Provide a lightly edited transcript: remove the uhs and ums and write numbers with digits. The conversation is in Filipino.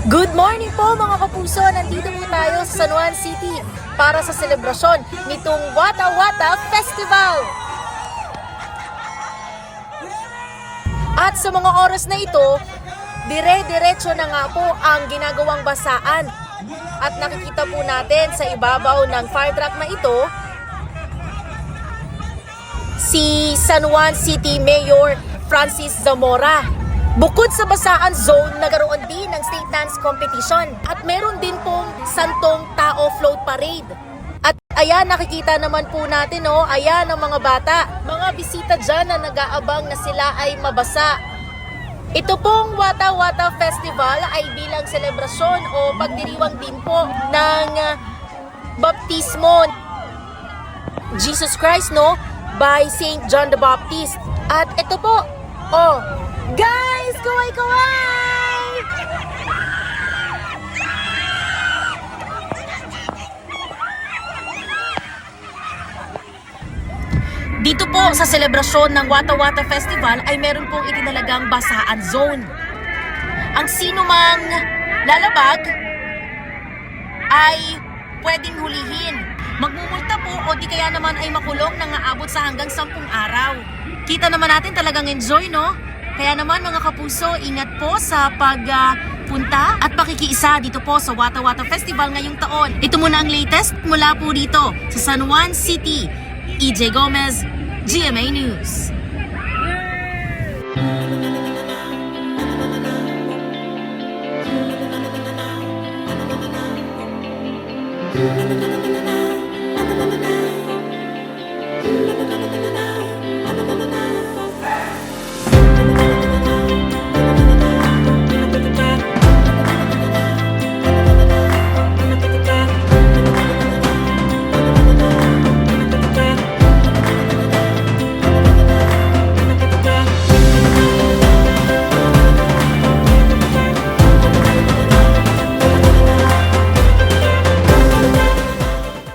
Good morning po mga kapuso! Nandito po tayo sa San Juan City para sa selebrasyon nitong Wata Wata Festival! At sa mga oras na ito, dire-diretso na nga po ang ginagawang basaan. At nakikita po natin sa ibabaw ng fire truck na ito, si San Juan City Mayor Francis Zamora. Bukod sa basaan zone, nagkaroon din ng state dance competition. At meron din pong Santong Tao Float Parade. At ayan, nakikita naman po natin, ayan ang mga bata. Mga bisita dyan na nag-aabang na sila ay mabasa. Ito pong Wata Wata Festival ay bilang selebrasyon o pagdiriwang din po ng baptismo Jesus Christ, by Saint John the Baptist. At ito po, guys, kaway-kaway! Dito po sa selebrasyon ng Wata Wata Festival ay meron pong itinalagang basaan zone. Ang sino mang lalabag ay pwedeng hulihin. Magmumulta po o di kaya naman ay makulong nang aabot sa hanggang 10 araw. Kita naman natin talagang enjoy, Kaya naman mga kapuso, ingat po sa pagpunta at pakikiisa dito po sa Wata Wata Festival ngayong taon. Ito muna ang latest mula po dito sa San Juan City. EJ Gomez, GMA News. Na na na na na